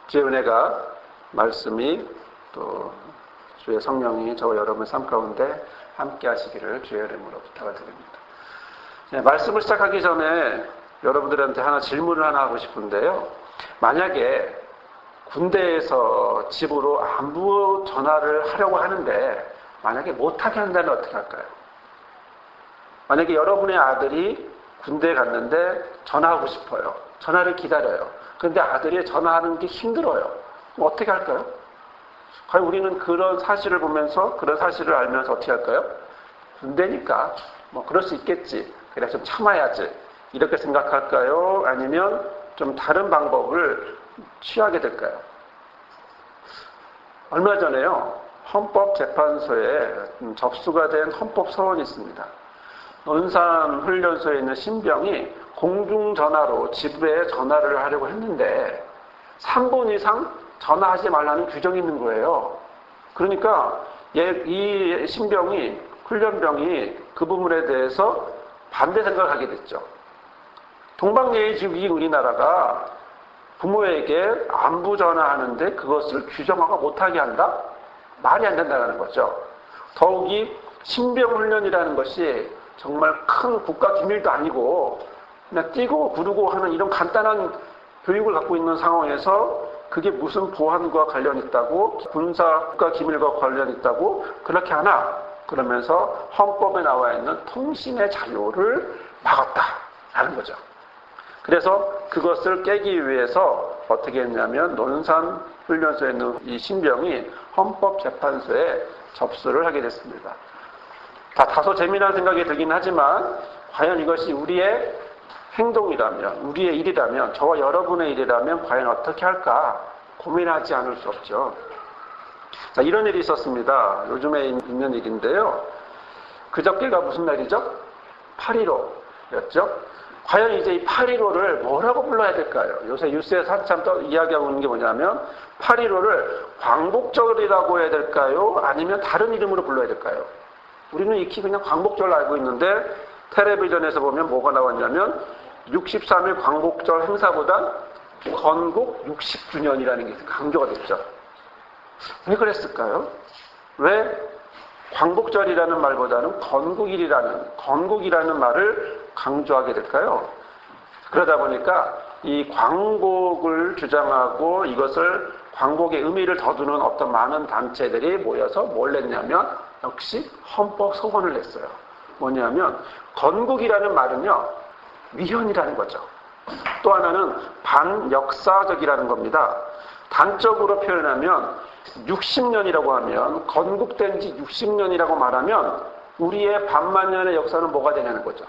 주의 은혜가 말씀이 또 주의 성령이 저와 여러분의 삶 가운데 함께 하시기를 주의 이름으로 부탁을 드립니다. 네, 말씀을 시작하기 전에 여러분들한테 질문을 하나 하고 싶은데요. 만약에 군대에서 집으로 안부 전화를 하려고 하는데 만약에 못하게 한다면 어떻게 할까요? 만약에 여러분의 아들이 군대에 갔는데 전화하고 싶어요. 전화를 기다려요. 그런데 아들이 전화하는 게 힘들어요. 그럼 어떻게 할까요? 과연 우리는 그런 사실을 보면서 그런 사실을 알면서 어떻게 할까요? 군대니까 그럴 수 있겠지. 그래 좀 참아야지. 이렇게 생각할까요? 아니면 좀 다른 방법을 취하게 될까요? 얼마 전에요. 헌법재판소에 접수가 된 헌법소원이 있습니다. 논산훈련소에 있는 신병이 공중전화로 집에 전화를 하려고 했는데 3분 이상 전화하지 말라는 규정이 있는 거예요. 그러니까 이 신병이, 훈련병이 그 부분에 대해서 반대 생각을 하게 됐죠. 동방예의지국인 우리나라가 부모에게 안부 전화하는데 그것을 규정화가 못하게 한다? 말이 안 된다는 거죠. 더욱이 신병훈련이라는 것이 정말 큰 국가 기밀도 아니고 그냥 뛰고 구르고 하는 이런 간단한 교육을 갖고 있는 상황에서 그게 무슨 보안과 관련 있다고, 군사 국가 기밀과 관련 있다고 그렇게 하나? 그러면서 헌법에 나와 있는 통신의 자유를 막았다라는 거죠. 그래서 그것을 깨기 위해서 어떻게 했냐면 논산훈련소에 있는 이 신병이 헌법재판소에 접수를 하게 됐습니다. 다소 재미난 생각이 들긴 하지만 과연 이것이 우리의 행동이라면, 우리의 일이라면, 저와 여러분의 일이라면 과연 어떻게 할까 고민하지 않을 수 없죠. 자, 이런 일이 있었습니다. 요즘에 있는 일인데요. 그저께가 무슨 날이죠? 8.15였죠. 과연 이제 이 8.15를 뭐라고 불러야 될까요? 요새 뉴스에서 한참 또 이야기하고 있는 게 뭐냐면 8.15를 광복절이라고 해야 될까요? 아니면 다른 이름으로 불러야 될까요? 우리는 익히 그냥 광복절 알고 있는데 텔레비전에서 보면 뭐가 나왔냐면 63일 광복절 행사보다 건국 60주년이라는 게 강조가 됐죠. 왜 그랬을까요? 왜 광복절이라는 말보다는 건국이라는 말을 강조하게 될까요? 그러다 보니까 이 광복을 주장하고 이것을 광복의 의미를 더 두는 어떤 많은 단체들이 모여서 뭘 냈냐면 역시 헌법 소원을 냈어요. 뭐냐면 건국이라는 말은요 위헌이라는 거죠. 또 하나는 반역사적이라는 겁니다. 단적으로 표현하면 60년이라고 하면 건국된 지 60년이라고 말하면 우리의 반만년의 역사는 뭐가 되냐는 거죠.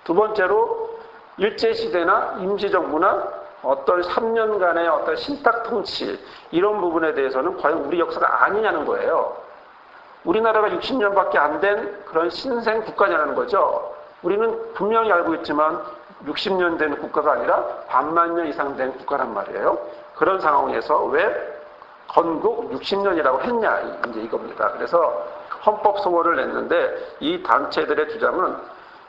두 번째로 일제시대나 임시정부나 어떤 3년간의 어떤 신탁통치 이런 부분에 대해서는 과연 우리 역사가 아니냐는 거예요. 우리나라가 60년밖에 안 된 그런 신생 국가냐는 거죠. 우리는 분명히 알고 있지만 60년 된 국가가 아니라 반만년 이상 된 국가란 말이에요. 그런 상황에서 왜 건국 60년이라고 했냐 이제 이겁니다. 그래서 헌법 소원을 냈는데 이 단체들의 주장은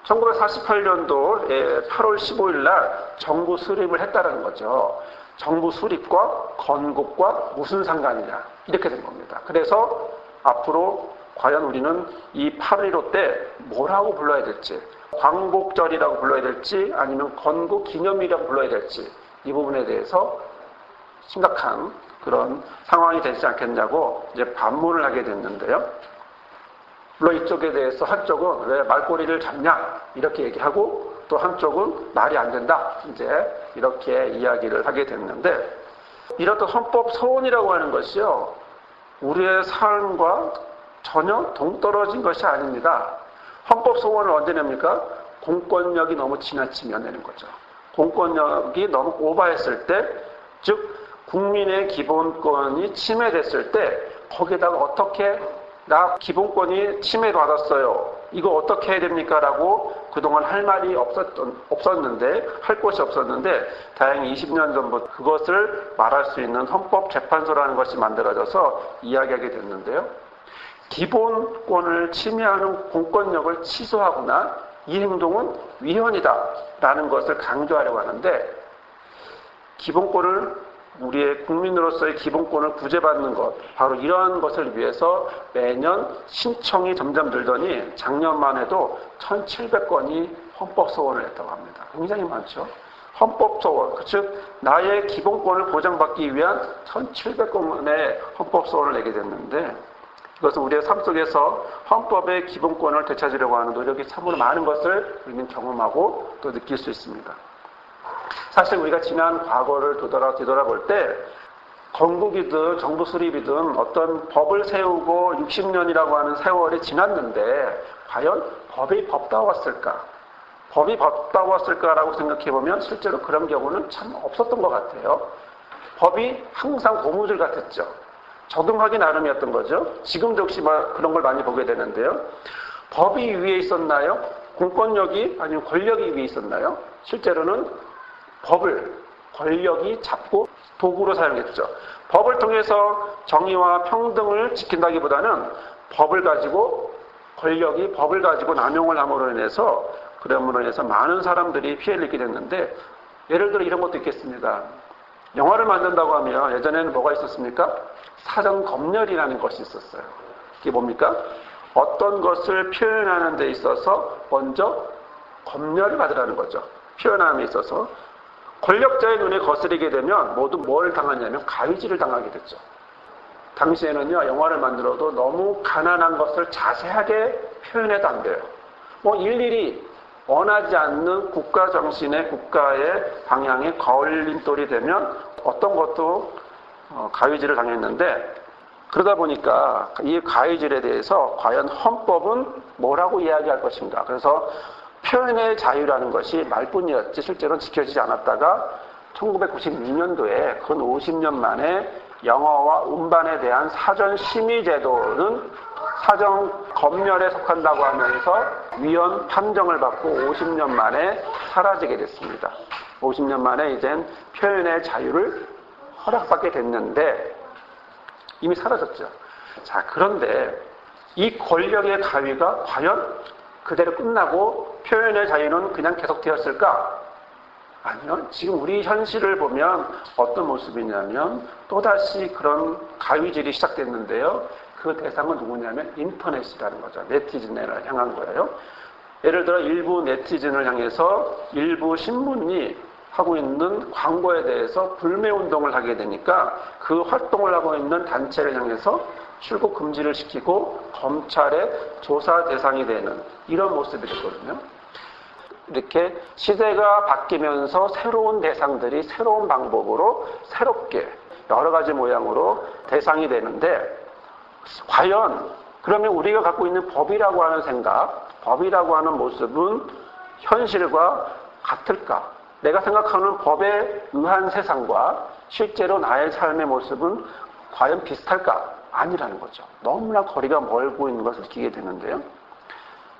1948년도 8월 15일 날 정부 수립을 했다는 거죠. 정부 수립과 건국과 무슨 상관이냐 이렇게 된 겁니다. 그래서 앞으로 과연 우리는 이 8.15 때 뭐라고 불러야 될지, 광복절이라고 불러야 될지 아니면 건국 기념일이라고 불러야 될지 이 부분에 대해서 심각한 그런 상황이 되지 않겠냐고 이제 반문을 하게 됐는데요. 물론 이쪽에 대해서 한쪽은 왜 말꼬리를 잡냐 이렇게 얘기하고 또 한쪽은 말이 안 된다 이제 이렇게 이야기를 하게 됐는데 이렇던 헌법 소원이라고 하는 것이요 우리의 삶과 전혀 동떨어진 것이 아닙니다. 헌법 소원을 언제 냅니까? 공권력이 너무 지나치면 내는 거죠. 공권력이 너무 오버했을 때, 즉 국민의 기본권이 침해됐을 때 거기에다가 어떻게 나 기본권이 침해받았어요. 이거 어떻게 해야 됩니까? 라고 그동안 할 말이 없었는데, 할 곳이 없었는데, 다행히 20년 전부터 그것을 말할 수 있는 헌법재판소라는 것이 만들어져서 이야기하게 됐는데요. 기본권을 침해하는 공권력을 취소하거나 이 행동은 위헌이다라는 것을 강조하려고 하는데, 기본권을 우리의 국민으로서의 기본권을 구제받는 것, 바로 이러한 것을 위해서 매년 신청이 점점 늘더니 작년만 해도 1,700건이 헌법소원을 했다고 합니다. 굉장히 많죠. 헌법소원, 즉 나의 기본권을 보장받기 위한 1,700건의 헌법소원을 내게 됐는데, 이것은 우리의 삶 속에서 헌법의 기본권을 되찾으려고 하는 노력이 참으로 많은 것을 우리는 경험하고 또 느낄 수 있습니다. 사실 우리가 지난 과거를 뒤돌아볼 때 건국이든 정부 수립이든 어떤 법을 세우고 60년이라고 하는 세월이 지났는데 과연 법이 법다웠을까? 법이 법다웠을까라고 생각해보면 실제로 그런 경우는 참 없었던 것 같아요. 법이 항상 고무줄 같았죠. 적응하기 나름이었던 거죠. 지금도 역시 그런 걸 많이 보게 되는데요. 법이 위에 있었나요? 공권력이 아니면 권력이 위에 있었나요? 실제로는 법을 권력이 잡고 도구로 사용했죠. 법을 통해서 정의와 평등을 지킨다기보다는 법을 가지고 권력이 법을 가지고 남용을 함으로 인해서 그럼으로 인해서 많은 사람들이 피해를 입게 됐는데, 예를 들어 이런 것도 있겠습니다. 영화를 만든다고 하면 예전에는 뭐가 있었습니까? 사전 검열이라는 것이 있었어요. 이게 뭡니까? 어떤 것을 표현하는 데 있어서 먼저 검열을 받으라는 거죠. 표현함에 있어서. 권력자의 눈에 거스리게 되면 모두 뭘 당하냐면 가위질을 당하게 됐죠. 당시에는요, 영화를 만들어도 너무 가난한 것을 자세하게 표현해도 안 돼요. 일일이 원하지 않는 국가 정신의 국가의 방향에 거울림돌이 되면 어떤 것도 가위질을 당했는데, 그러다 보니까 이 가위질에 대해서 과연 헌법은 뭐라고 이야기할 것인가. 그래서 표현의 자유라는 것이 말뿐이었지 실제로는 지켜지지 않았다가 1992년도에 근 50년 만에 영어와 음반에 대한 사전 심의 제도는 사전 검열에 속한다고 하면서 위헌 판정을 받고 50년 만에 사라지게 됐습니다. 50년 만에 이젠 표현의 자유를 허락받게 됐는데 이미 사라졌죠. 자, 그런데 이 권력의 가위가 과연 그대로 끝나고 표현의 자유는 그냥 계속되었을까? 아니요. 지금 우리 현실을 보면 어떤 모습이냐면 또다시 그런 가위질이 시작됐는데요. 그 대상은 누구냐면 인터넷이라는 거죠. 네티즌을 향한 거예요. 예를 들어 일부 네티즌을 향해서 일부 신문이 하고 있는 광고에 대해서 불매운동을 하게 되니까 그 활동을 하고 있는 단체를 향해서 출국 금지를 시키고 검찰의 조사 대상이 되는 이런 모습이 됐거든요. 이렇게 시대가 바뀌면서 새로운 대상들이 새로운 방법으로 새롭게 여러 가지 모양으로 대상이 되는데, 과연 그러면 우리가 갖고 있는 법이라고 하는 생각, 법이라고 하는 모습은 현실과 같을까? 내가 생각하는 법에 의한 세상과 실제로 나의 삶의 모습은 과연 비슷할까? 아니라는 거죠. 너무나 거리가 멀고 있는 것을 느끼게 되는데요.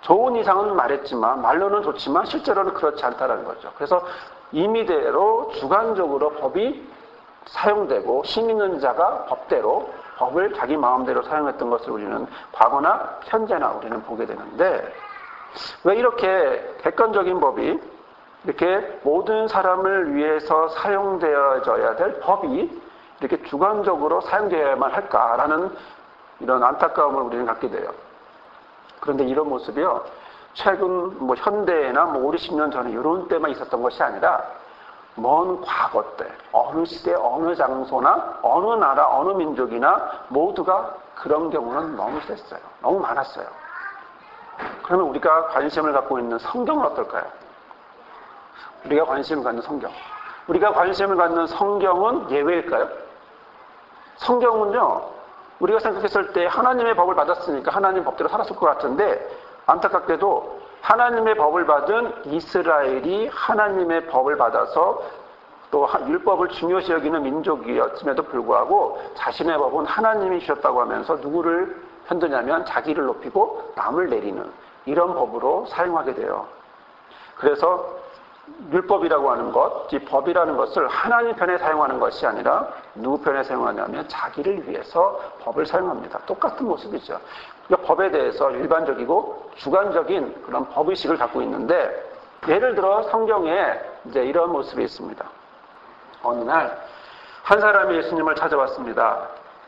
좋은 이상은 말했지만, 말로는 좋지만 실제로는 그렇지 않다는 거죠. 그래서 임의대로 주관적으로 법이 사용되고 힘 있는 자가 법대로 법을 자기 마음대로 사용했던 것을 우리는 과거나 현재나 우리는 보게 되는데, 왜 이렇게 객관적인 법이 이렇게 모든 사람을 위해서 사용되어져야 될 법이 이렇게 주관적으로 사용되어야만 할까라는 이런 안타까움을 우리는 갖게 돼요. 그런데 이런 모습이요, 최근 현대나 5, 60년 전에 이런 때만 있었던 것이 아니라 먼 과거 때 어느 시대 어느 장소나 어느 나라 어느 민족이나 모두가 그런 경우는 너무 셌어요. 너무 많았어요. 그러면 우리가 관심을 갖고 있는 성경은 어떨까요? 우리가 관심을 갖는 성경. 우리가 관심을 갖는 성경은 예외일까요? 성경은요, 우리가 생각했을 때 하나님의 법을 받았으니까 하나님 법대로 살았을 것 같은데, 안타깝게도 하나님의 법을 받은 이스라엘이 하나님의 법을 받아서 또 율법을 중요시 여기는 민족이었음에도 불구하고 자신의 법은 하나님이 주셨다고 하면서 누구를 편드냐면 자기를 높이고 남을 내리는 이런 법으로 사용하게 돼요. 그래서 율법이라고 하는 것, 이 법이라는 것을 하나님 편에 사용하는 것이 아니라 누구 편에 사용하냐면 자기를 위해서 법을 사용합니다. 똑같은 모습이죠. 그러니까 법에 대해서 일반적이고 주관적인 그런 법의식을 갖고 있는데, 예를 들어 성경에 이제 이런 모습이 있습니다. 어느 날 한 사람이 예수님을 찾아왔습니다.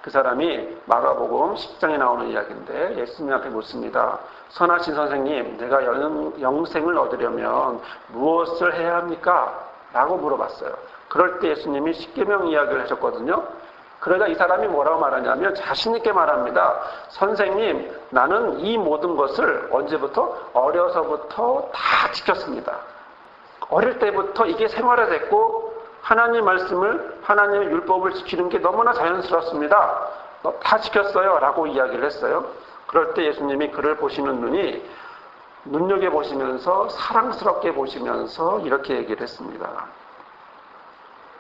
그 사람이 마가복음 10장에 나오는 이야기인데 예수님 앞에 묻습니다. 선하신 선생님, 내가 영생을 얻으려면 무엇을 해야 합니까? 라고 물어봤어요. 그럴 때 예수님이 십계명 이야기를 하셨거든요. 그러다 이 사람이 뭐라고 말하냐면 자신 있게 말합니다. 선생님, 나는 이 모든 것을 언제부터? 어려서부터 다 지켰습니다. 어릴 때부터 이게 생활화됐고 하나님 말씀을, 하나님의 율법을 지키는 게 너무나 자연스럽습니다. 다 지켰어요. 라고 이야기를 했어요. 그럴 때 예수님이 그를 보시는 눈이 눈여겨보시면서 사랑스럽게 보시면서 이렇게 얘기를 했습니다.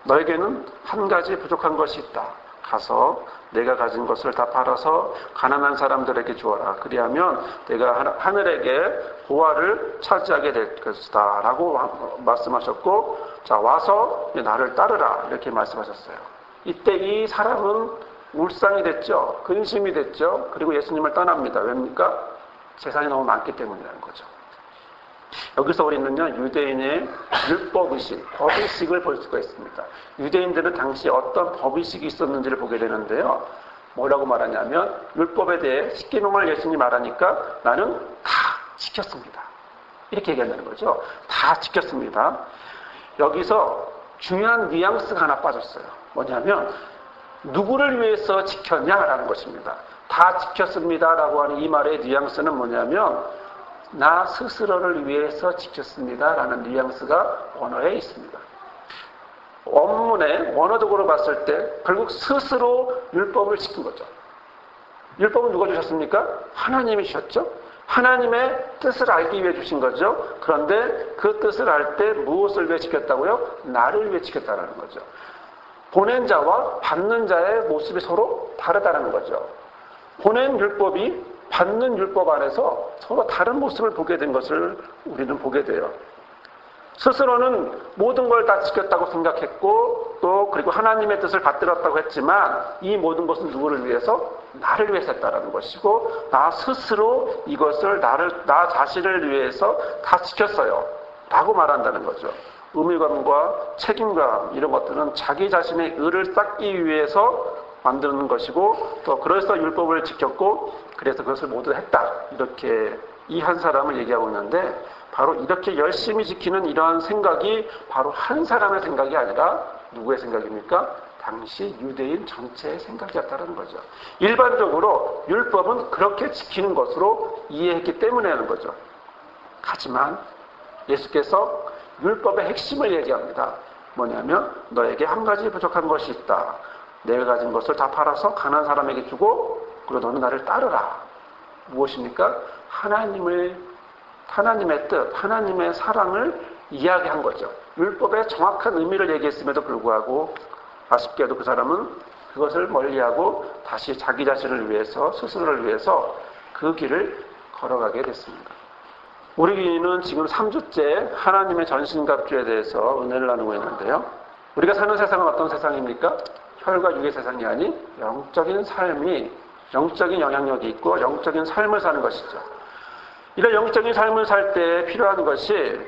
너에게는 한 가지 부족한 것이 있다. 가서 내가 가진 것을 다 팔아서 가난한 사람들에게 주어라. 그리하면 내가 하늘에게 보화를 차지하게 될 것이다. 라고 말씀하셨고, 자, 와서 나를 따르라. 이렇게 말씀하셨어요. 이때 이 사람은 울상이 됐죠. 근심이 됐죠. 그리고 예수님을 떠납니다. 왜입니까? 재산이 너무 많기 때문이라는 거죠. 여기서 우리는요, 유대인의 율법의식, 법의식을 볼 수가 있습니다. 유대인들은 당시 어떤 법의식이 있었는지를 보게 되는데요. 뭐라고 말하냐면, 율법에 대해 십계명을 예수님이 말하니까 나는 다 지켰습니다. 이렇게 얘기한다는 거죠. 다 지켰습니다. 여기서 중요한 뉘앙스가 하나 빠졌어요. 뭐냐면, 누구를 위해서 지켰냐라는 것입니다. 다 지켰습니다라고 하는 이 말의 뉘앙스는 뭐냐면, 나 스스로를 위해서 지켰습니다. 라는 뉘앙스가 언어에 있습니다. 원문에 원어적으로 봤을 때 결국 스스로 율법을 지킨 거죠. 율법은 누가 주셨습니까? 하나님이 주셨죠. 하나님의 뜻을 알기 위해 주신 거죠. 그런데 그 뜻을 알 때 무엇을 위해 지켰다고요? 나를 위해 지켰다는 거죠. 보낸 자와 받는 자의 모습이 서로 다르다는 거죠. 보낸 율법이 받는 율법 안에서 서로 다른 모습을 보게 된 것을 우리는 보게 돼요. 스스로는 모든 걸 다 지켰다고 생각했고 또 그리고 하나님의 뜻을 받들었다고 했지만 이 모든 것은 누구를 위해서? 나를 위해서 했다라는 것이고 나 스스로 이것을 나 자신을 위해서 다 지켰어요. 라고 말한다는 거죠. 의무감과 책임감 이런 것들은 자기 자신의 의를 쌓기 위해서 만드는 것이고 또 그래서 율법을 지켰고 그래서 그것을 모두 했다. 이렇게 이 한 사람을 얘기하고 있는데 바로 이렇게 열심히 지키는 이러한 생각이 바로 한 사람의 생각이 아니라 누구의 생각입니까? 당시 유대인 전체의 생각이었다는 거죠. 일반적으로 율법은 그렇게 지키는 것으로 이해했기 때문에 하는 거죠. 하지만 예수께서 율법의 핵심을 얘기합니다. 뭐냐면 너에게 한 가지 부족한 것이 있다. 내가 가진 것을 다 팔아서 가난한 사람에게 주고 그리고 너는 나를 따르라. 무엇입니까? 하나님의 뜻, 하나님의 사랑을 이야기한 거죠. 율법의 정확한 의미를 얘기했음에도 불구하고 아쉽게도 그 사람은 그것을 멀리하고 다시 자기 자신을 위해서 스스로를 위해서 그 길을 걸어가게 됐습니다. 우리는 지금 3주째 하나님의 전신갑주에 대해서 은혜를 나누고 있는데요. 우리가 사는 세상은 어떤 세상입니까? 혈과 육의 세상이 아닌 영적인 삶이 영적인 영향력이 있고 영적인 삶을 사는 것이죠. 이런 영적인 삶을 살 때 필요한 것이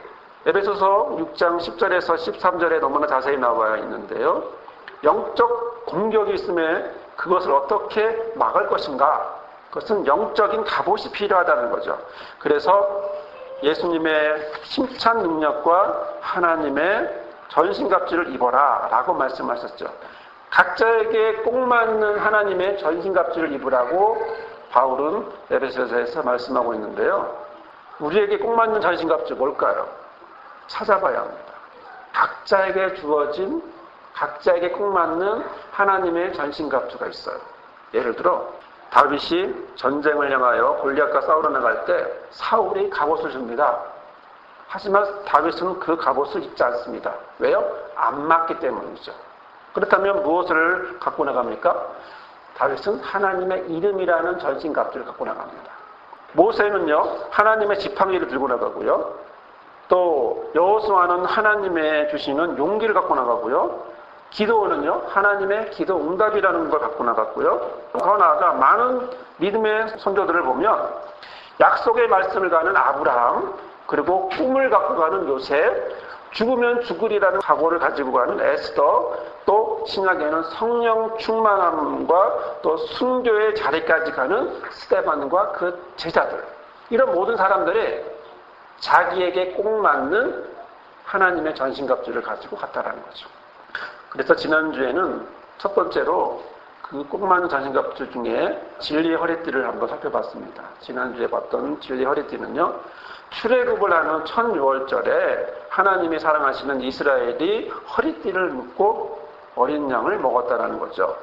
에베소서 6장 10절에서 13절에 너무나 자세히 나와 있는데요. 영적 공격이 있음에 그것을 어떻게 막을 것인가? 그것은 영적인 갑옷이 필요하다는 거죠. 그래서 예수님의 힘찬 능력과 하나님의 전신갑주를 입어라 라고 말씀하셨죠. 각자에게 꼭 맞는 하나님의 전신갑주를 입으라고 바울은 에베소서에서 말씀하고 있는데요. 우리에게 꼭 맞는 전신갑주 뭘까요? 찾아봐야 합니다. 각자에게 주어진 각자에게 꼭 맞는 하나님의 전신갑주가 있어요. 예를 들어 다윗이 전쟁을 향하여 골리앗과 싸우러 나갈 때 사울이 갑옷을 줍니다. 하지만 다윗은 그 갑옷을 입지 않습니다. 왜요? 안 맞기 때문이죠. 그렇다면 무엇을 갖고 나갑니까? 다윗은 하나님의 이름이라는 전신갑주를 갖고 나갑니다. 모세는요 하나님의 지팡이를 들고 나가고요. 또 여호수아는 하나님의 주시는 용기를 갖고 나가고요. 기도원은요 하나님의 기도 응답이라는 걸 갖고 나갔고요. 더 나아가 많은 믿음의 선조들을 보면 약속의 말씀을 가는 아브라함, 그리고 꿈을 갖고 가는 요셉, 죽으면 죽으리라는 각오를 가지고 가는 에스더, 또 신약에는 성령 충만함과 또 순교의 자리까지 가는 스데반과 그 제자들, 이런 모든 사람들이 자기에게 꼭 맞는 하나님의 전신갑주를 가지고 갔다라는 거죠. 그래서 지난주에는 첫 번째로 그 꼭 맞는 전신갑주 중에 진리의 허리띠를 한번 살펴봤습니다. 지난주에 봤던 진리의 허리띠는요, 출애굽을 하는 첫 6월절에 하나님이 사랑하시는 이스라엘이 허리띠를 묶고 어린 양을 먹었다라는 거죠.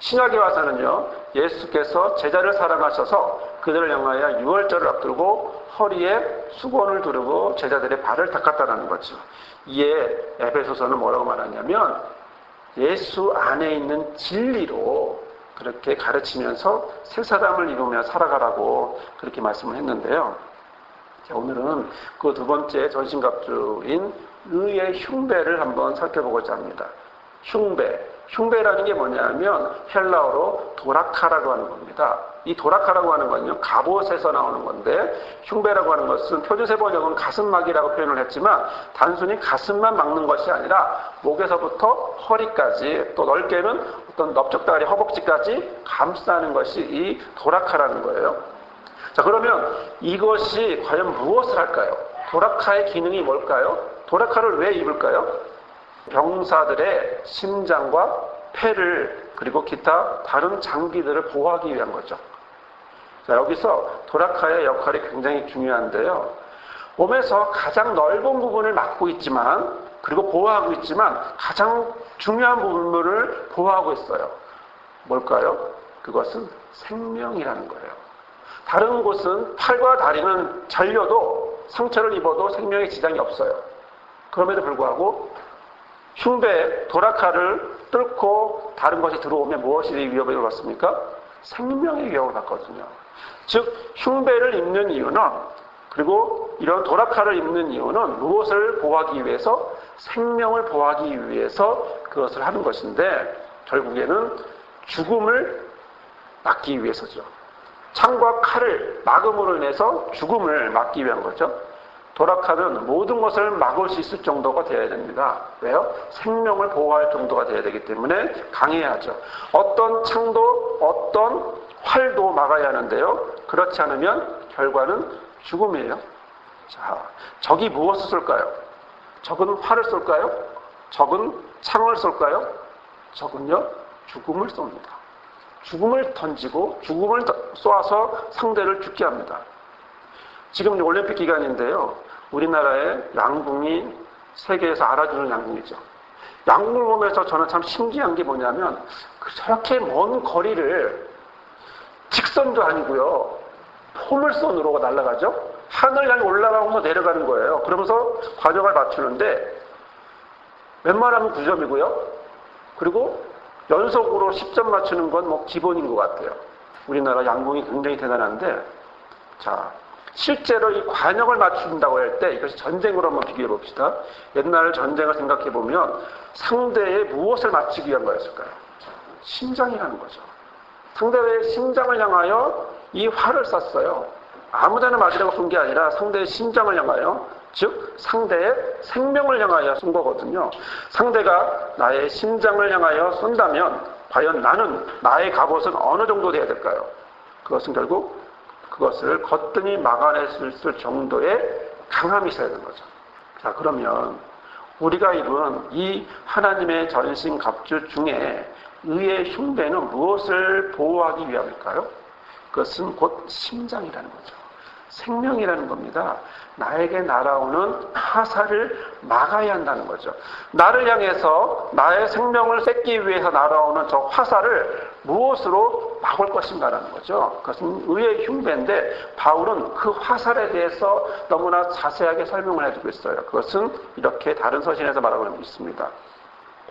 신약에 와서는요, 예수께서 제자를 사랑하셔서 그들을 향하여 6월절을 앞두고 허리에 수건을 두르고 제자들의 발을 닦았다는 거죠. 이에 에베소서는 뭐라고 말하냐면 예수 안에 있는 진리로 그렇게 가르치면서 새 사람을 이루며 살아가라고 그렇게 말씀을 했는데요. 자, 오늘은 그 두 번째 전신갑주인 의의 흉배를 한번 살펴보고자 합니다. 흉배라는 게 뭐냐면 헬라어로 도라카라고 하는 겁니다. 이 도라카라고 하는 건요, 갑옷에서 나오는 건데, 흉배라고 하는 것은 표준세 번역은 가슴막이라고 표현을 했지만 단순히 가슴만 막는 것이 아니라 목에서부터 허리까지, 또 넓게는 어떤 넓적다리 허벅지까지 감싸는 것이 이 도라카라는 거예요. 자, 그러면 이것이 과연 무엇을 할까요? 도라카의 기능이 뭘까요? 도라카를 왜 입을까요? 병사들의 심장과 폐를, 그리고 기타 다른 장기들을 보호하기 위한 거죠. 자, 여기서 도라카의 역할이 굉장히 중요한데요. 몸에서 가장 넓은 부분을 막고 있지만, 그리고 보호하고 있지만 가장 중요한 부분을 보호하고 있어요. 뭘까요? 그것은 생명이라는 거예요. 다른 곳은 팔과 다리는 잘려도, 상처를 입어도 생명에 지장이 없어요. 그럼에도 불구하고 흉배, 도라카를 뚫고 다른 것이 들어오면 무엇이 위협을 받습니까? 생명의 위협을 받거든요. 즉, 흉배를 입는 이유는, 그리고 이런 도라카를 입는 이유는 무엇을 보호하기 위해서? 생명을 보호하기 위해서 그것을 하는 것인데, 결국에는 죽음을 막기 위해서죠. 창과 칼을 막음으로 인해서 죽음을 막기 위한 거죠. 도라카는 모든 것을 막을 수 있을 정도가 되어야 됩니다. 왜요? 생명을 보호할 정도가 되어야 되기 때문에 강해야 하죠. 어떤 창도 어떤 활도 막아야 하는데요. 그렇지 않으면 결과는 죽음이에요. 자, 적이 무엇을 쏠까요? 적은 활을 쏠까요? 적은 창을 쏠까요? 적은요, 죽음을 쏩니다. 죽음을 던지고 죽음을 쏘아서 상대를 죽게 합니다. 지금 올림픽 기간인데요. 우리나라의 양궁이 세계에서 알아주는 양궁이죠. 양궁을 보면서 저는 참 신기한 게 뭐냐면, 저렇게 먼 거리를 직선도 아니고요, 포물선으로 날아가죠. 하늘 향해 올라가면서 내려가는 거예요. 그러면서 과정을 맞추는데 웬만하면 9점이고요. 그리고 연속으로 10점 맞추는 건 뭐 기본인 것 같아요. 우리나라 양궁이 굉장히 대단한데, 자, 실제로 이 관역을 맞춘다고 할 때 이것이 전쟁으로 한번 비교해 봅시다. 옛날 전쟁을 생각해 보면 상대의 무엇을 맞추기 위한 거였을까요? 심장이라는 거죠. 상대의 심장을 향하여 이 활을 쐈어요. 아무데나 맞으려고 쏜 게 아니라 상대의 심장을 향하여, 즉 상대의 생명을 향하여 쏜 거거든요. 상대가 나의 심장을 향하여 쏜다면 과연 나의 갑옷은 어느 정도 돼야 될까요? 그것은 결국 그것을 거뜬히 막아낼 수 있을 정도의 강함이 있어야 되는 거죠. 자, 그러면 우리가 입은 이 하나님의 전신 갑주 중에 의의 흉배는 무엇을 보호하기 위함일까요? 그것은 곧 심장이라는 거죠. 생명이라는 겁니다. 나에게 날아오는 화살을 막아야 한다는 거죠. 나를 향해서 나의 생명을 뺏기 위해서 날아오는 저 화살을 무엇으로 막을 것인가라는 거죠. 그것은 의의 흉배인데 바울은 그 화살에 대해서 너무나 자세하게 설명을 해주고 있어요. 그것은 이렇게 다른 서신에서 말하고 있습니다.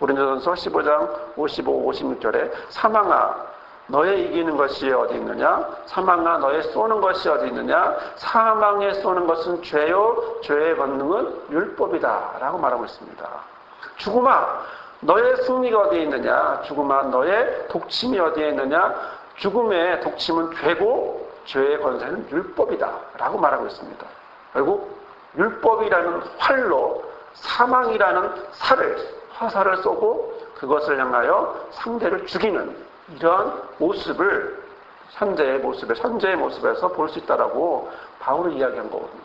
고린도전서 15장 55, 56절에 사망아 너의 이기는 것이 어디 있느냐? 사망아 너의 쏘는 것이 어디 있느냐? 사망에 쏘는 것은 죄요, 죄의 권능은 율법이다 라고 말하고 있습니다. 죽음아 너의 승리가 어디에 있느냐? 죽음아 너의 독침이 어디에 있느냐? 죽음의 독침은 죄고 죄의 권세는 율법이다 라고 말하고 있습니다. 결국 율법이라는 활로 사망이라는 화살을 쏘고 그것을 향하여 상대를 죽이는 이러한 모습을 현재의 모습에서 볼 수 있다라고 바울이 이야기한 거거든요.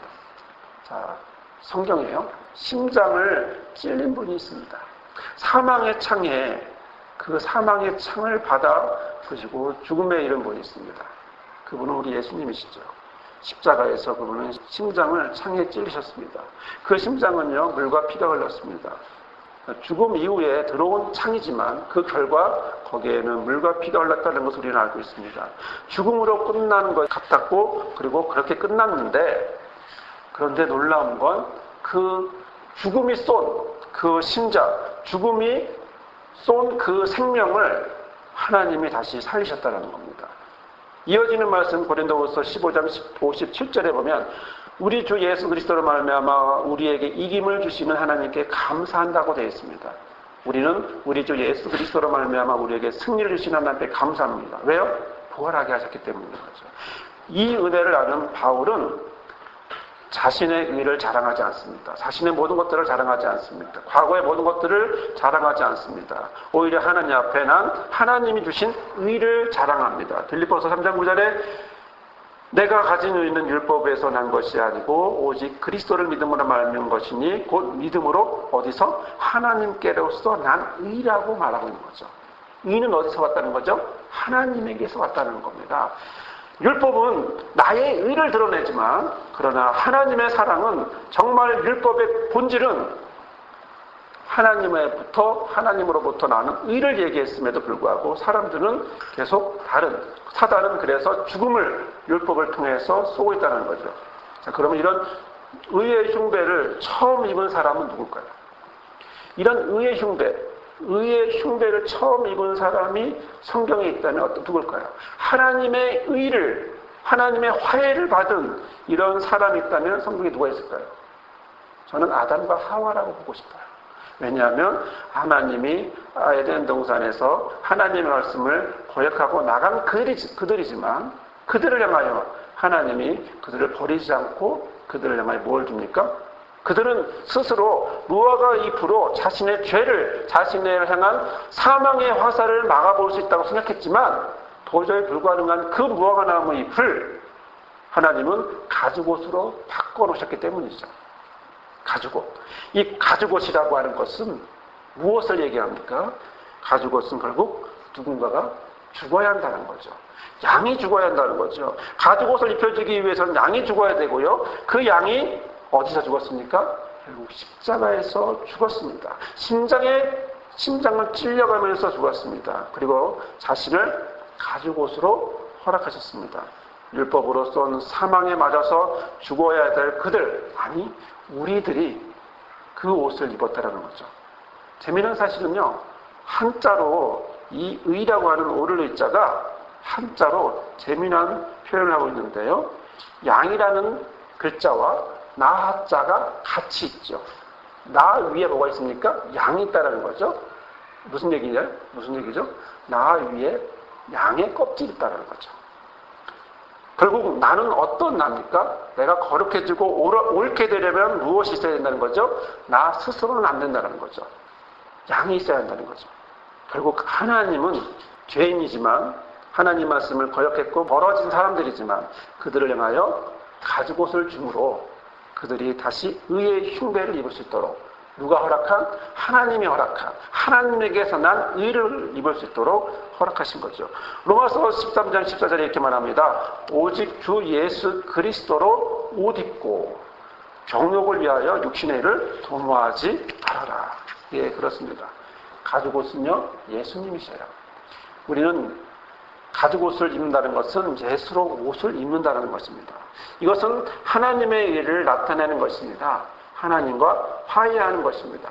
자, 성경에요. 심장을 찔린 분이 있습니다. 사망의 창을 받아 보시고 죽음에 이른 분이 있습니다. 그분은 우리 예수님이시죠. 십자가에서 그분은 심장을 창에 찔리셨습니다. 그 심장은요, 물과 피가 흘렀습니다. 죽음 이후에 들어온 창이지만 그 결과 거기에는 물과 피가 흘렀다는 것을 우리는 알고 있습니다. 죽음으로 끝나는 것 같았고, 그리고 그렇게 끝났는데, 그런데 놀라운 건 그 죽음이 쏜 그 심장, 죽음이 쏜 그 생명을 하나님이 다시 살리셨다는 겁니다. 이어지는 말씀 고린도후서 15장 57절에 보면 우리 주 예수 그리스도로 말미암아 우리에게 이김을 주시는 하나님께 감사한다고 되어 있습니다. 우리는 우리 주 예수 그리스도로 말미암아 우리에게 승리를 주신 하나님께 감사합니다. 왜요? 부활하게 하셨기 때문인 거죠. 이 은혜를 아는 바울은 자신의 의를 자랑하지 않습니다. 자신의 모든 것들을 자랑하지 않습니다. 과거의 모든 것들을 자랑하지 않습니다. 오히려 하나님 앞에 난 하나님이 주신 의를 자랑합니다. 빌립보서 3장 9절에 내가 가진 의는 율법에서 난 것이 아니고 오직 그리스도를 믿음으로 말미암은 것이니 곧 믿음으로 어디서? 하나님께로서 난 의라고 말하고 있는 거죠. 의는 어디서 왔다는 거죠? 하나님에게서 왔다는 겁니다. 율법은 나의 의를 드러내지만 그러나 하나님의 사랑은 정말 율법의 본질은 하나님으로부터 나는 의를 얘기했음에도 불구하고 사람들은 계속 사단은 그래서 죽음을 율법을 통해서 쏘고 있다는 거죠. 자, 그러면 이런 의의 흉배를 처음 입은 사람은 누굴까요? 이런 의의 흉배를 처음 입은 사람이 성경에 있다면 누굴까요? 하나님의 화해를 받은 이런 사람이 있다면 성경에 누가 있을까요? 저는 아담과 하와라고 보고 싶어요. 왜냐하면 하나님이 에덴 동산에서 하나님의 말씀을 거역하고 나간 그들이지만 그들을 향하여 하나님이 그들을 버리지 않고 그들을 향하여 뭘 줍니까? 그들은 스스로 무화과 잎으로 자신을 향한 사망의 화살을 막아볼 수 있다고 생각했지만 도저히 불가능한 그 무화과 나무 잎을 하나님은 가죽옷으로 바꿔놓으셨기 때문이죠. 가죽옷. 이 가죽옷이라고 하는 것은 무엇을 얘기합니까? 가죽옷은 결국 누군가가 죽어야 한다는 거죠. 양이 죽어야 한다는 거죠. 가죽옷을 입혀주기 위해서는 양이 죽어야 되고요. 그 양이 어디서 죽었습니까? 결국 십자가에서 죽었습니다. 심장을 찔려가면서 죽었습니다. 그리고 자신을 가죽옷으로 허락하셨습니다. 율법으로 쏜 사망에 맞아서 죽어야 될 우리들이 그 옷을 입었다는 거죠. 재미있는 사실은요, 한자로 이 의라고 하는 오를 의자가 한자로 재미난 표현을 하고 있는데요. 양이라는 글자와 나자가 같이 있죠. 나 위에 뭐가 있습니까? 양이 있다는 거죠. 무슨 얘기죠? 나 위에 양의 껍질이 있다는 거죠. 결국 나는 어떤 나입니까? 내가 거룩해지고 옳게 되려면 무엇이 있어야 된다는 거죠? 나 스스로는 안 된다는 거죠. 양이 있어야 한다는 거죠. 결국 하나님은 죄인이지만 하나님 말씀을 거역했고 멀어진 사람들이지만 그들을 향하여 가죽옷을 줌으로 그들이 다시 의의 흉배를 입을 수 있도록 누가 허락한? 하나님이 허락한 하나님에게서 난 의를 입을 수 있도록 허락하신 거죠. 로마서 13장 14절에 이렇게 말합니다. 오직 주 예수 그리스도로 옷 입고 정욕을 위하여 육신의 일을 도모하지 말아라. 예, 그렇습니다. 가죽옷은요, 예수님이셔요. 우리는 가죽옷을 입는다는 것은 예수로 옷을 입는다는 것입니다. 이것은 하나님의 일을 나타내는 것입니다. 하나님과 화해하는 것입니다.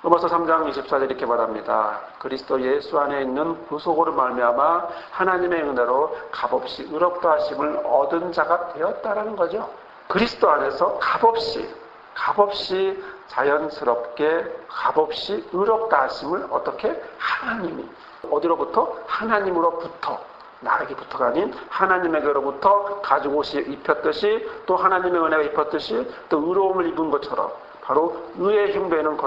로마서 3장 24절 이렇게 말합니다. 그리스도 예수 안에 있는 구속으로 말미암아 하나님의 은혜로 값없이 의롭다 하심을 얻은 자가 되었다라는 거죠. 그리스도 안에서 값없이 자연스럽게 값없이 의롭다 하심을 어떻게? 하나님이. 어디로부터? 하나님으로부터. 나에게부터가 아닌 하나님에게로부터 가죽옷이 입혔듯이 또 하나님의 은혜가 입혔듯이 또 의로움을 입은 것처럼 바로 의의 흉배는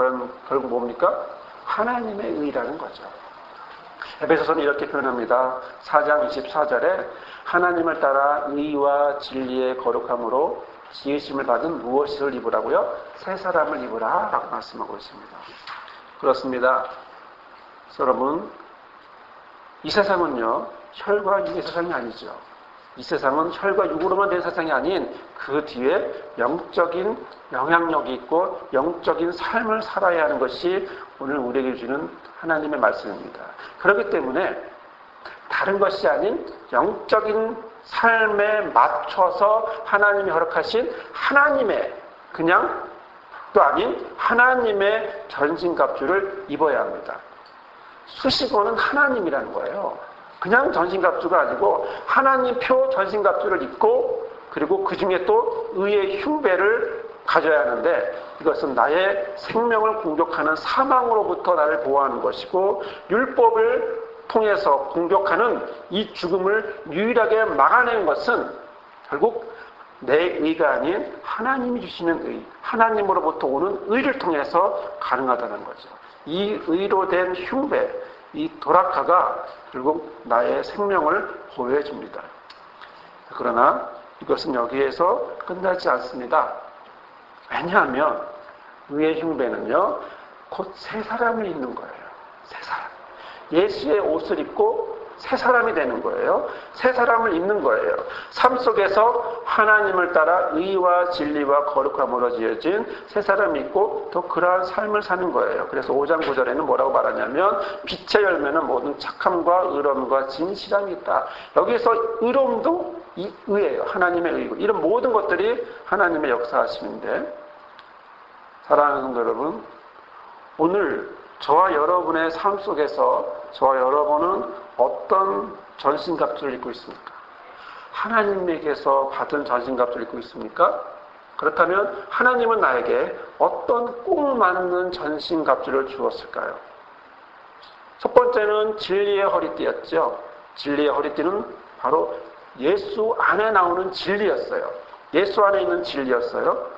결국 뭡니까? 하나님의 의라는 거죠. 에베소서는 이렇게 표현합니다. 4장 24절에 하나님을 따라 의와 진리의 거룩함으로 지으심을 받은 무엇을 입으라고요? 새 사람을 입으라 라고 말씀하고 있습니다. 그렇습니다. 여러분, 이 세상은요, 혈과 육의 세상이 아니죠. 이 세상은 혈과 육으로만 된 세상이 아닌 그 뒤에 영적인 영향력이 있고 영적인 삶을 살아야 하는 것이 오늘 우리에게 주는 하나님의 말씀입니다. 그렇기 때문에 다른 것이 아닌 영적인 삶에 맞춰서 하나님이 허락하신 하나님의 그냥 또 아닌 하나님의 전신갑주를 입어야 합니다. 수식어는 하나님이라는 거예요. 그냥 전신갑주가 아니고 하나님 표 전신갑주를 입고 그리고 그 중에 또 의의 흉배를 가져야 하는데 이것은 나의 생명을 공격하는 사망으로부터 나를 보호하는 것이고 율법을 통해서 공격하는 이 죽음을 유일하게 막아낸 것은 결국 내 의가 아닌 하나님이 주시는 의, 하나님으로부터 오는 의를 통해서 가능하다는 거죠. 이 의로 된 흉배, 이 도라카가 결국 나의 생명을 보호해 줍니다. 그러나 이것은 여기에서 끝나지 않습니다. 왜냐하면 의의 흉배는요, 곧 새 사람을 입는 거예요. 새 사람. 예수의 옷을 입고 새 사람이 되는 거예요. 새 사람을 입는 거예요. 삶 속에서 하나님을 따라 의와 진리와 거룩함으로 지어진 새 사람이 있고 또 그러한 삶을 사는 거예요. 그래서 5장 9절에는 뭐라고 말하냐면 빛의 열매는 모든 착함과 의로움과 진실함이 있다. 여기서 의로움도 이 의예요. 하나님의 의고 이런 모든 것들이 하나님의 역사하심인데 사랑하는 성도 여러분, 오늘 저와 여러분의 삶 속에서 저와 여러분은 어떤 전신갑주를 입고 있습니까? 하나님에게서 받은 전신갑주를 입고 있습니까? 그렇다면 하나님은 나에게 어떤 꼭 맞는 전신갑주를 주었을까요? 첫 번째는 진리의 허리띠였죠. 진리의 허리띠는 바로 예수 안에 나오는 진리였어요. 예수 안에 있는 진리였어요.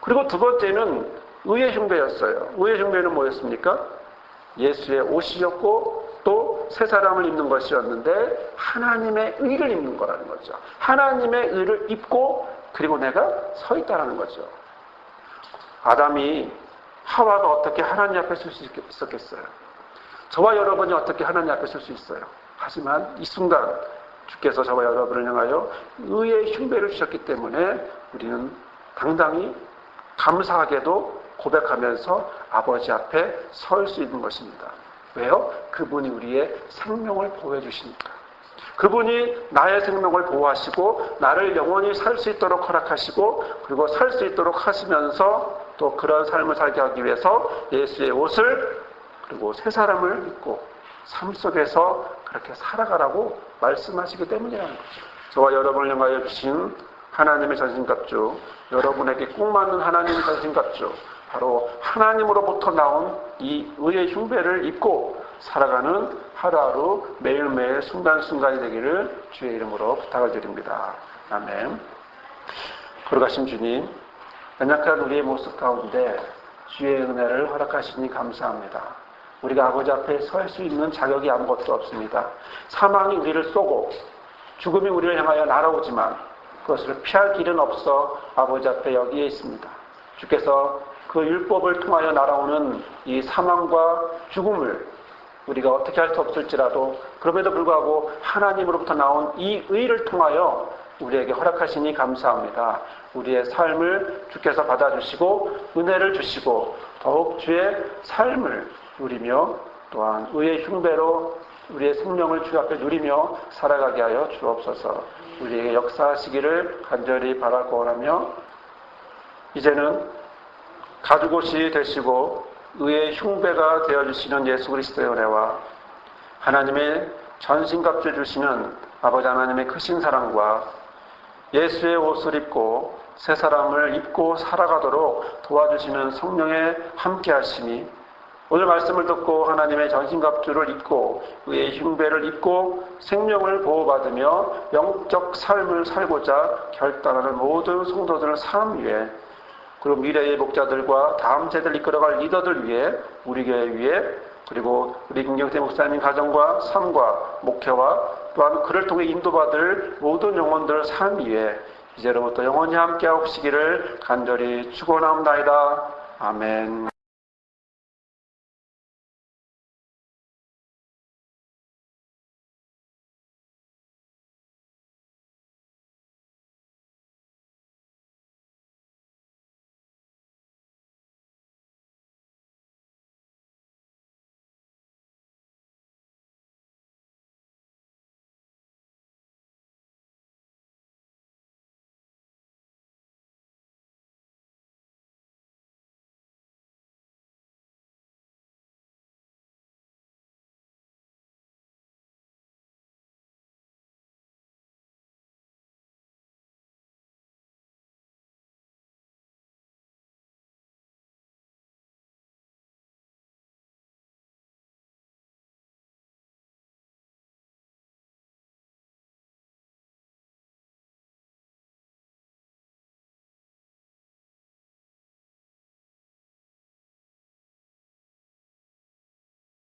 그리고 두 번째는 의의 흉배였어요. 의의 흉배는 뭐였습니까? 예수의 옷이었고 또 새 사람을 입는 것이었는데 하나님의 의를 입는 거라는 거죠. 하나님의 의를 입고 그리고 내가 서 있다라는 거죠. 아담이 하와가 어떻게 하나님 앞에 설 수 있었겠어요? 저와 여러분이 어떻게 하나님 앞에 설 수 있어요? 하지만 이 순간 주께서 저와 여러분을 향하여 의의 흉배를 주셨기 때문에 우리는 당당히 감사하게도 고백하면서 아버지 앞에 설 수 있는 것입니다. 왜요? 그분이 우리의 생명을 보호해 주시니까. 그분이 나의 생명을 보호하시고 나를 영원히 살 수 있도록 허락하시고 그리고 살 수 있도록 하시면서 또 그런 삶을 살게 하기 위해서 예수의 옷을 그리고 새 사람을 입고 삶 속에서 그렇게 살아가라고 말씀하시기 때문이라는 거죠. 저와 여러분을 향하여 주신 하나님의 전신갑주, 여러분에게 꼭 맞는 하나님의 전신갑주, 바로 하나님으로부터 나온 이 의의 흉배를 입고 살아가는 하루하루 매일매일 순간순간이 되기를 주의 이름으로 부탁을 드립니다. 아멘. 거룩하신 주님, 연약한 우리의 모습 가운데 주의 은혜를 허락하시니 감사합니다. 우리가 아버지 앞에 설 수 있는 자격이 아무것도 없습니다. 사망이 우리를 쏘고 죽음이 우리를 향하여 날아오지만 그것을 피할 길은 없어 아버지 앞에 여기에 있습니다. 주께서 그 율법을 통하여 날아오는 이 사망과 죽음을 우리가 어떻게 할 수 없을지라도 그럼에도 불구하고 하나님으로부터 나온 이 의를 통하여 우리에게 허락하시니 감사합니다. 우리의 삶을 주께서 받아주시고 은혜를 주시고 더욱 주의 삶을 누리며 또한 의의 흉배로 우리의 생명을 주 앞에 누리며 살아가게 하여 주옵소서. 우리에게 역사하시기를 간절히 바라고 원하며 이제는 가죽옷이 되시고 의의 흉배가 되어주시는 예수 그리스도의 은혜와 하나님의 전신갑주 주시는 아버지 하나님의 크신 사랑과 예수의 옷을 입고 새 사람을 입고 살아가도록 도와주시는 성령의 함께하심이 오늘 말씀을 듣고 하나님의 전신갑주를 입고 의의 흉배를 입고 생명을 보호받으며 영적 삶을 살고자 결단하는 모든 성도들의 삶 위에 그리고 미래의 목자들과 다음 세대를 이끌어갈 리더들 위해, 우리 교회 위해, 그리고 우리 김경태 목사님 가정과 삶과 목회와 또한 그를 통해 인도받을 모든 영혼들 삶 위에 이제로부터 영원히 함께하옵시기를 간절히 축원합니다. 아멘.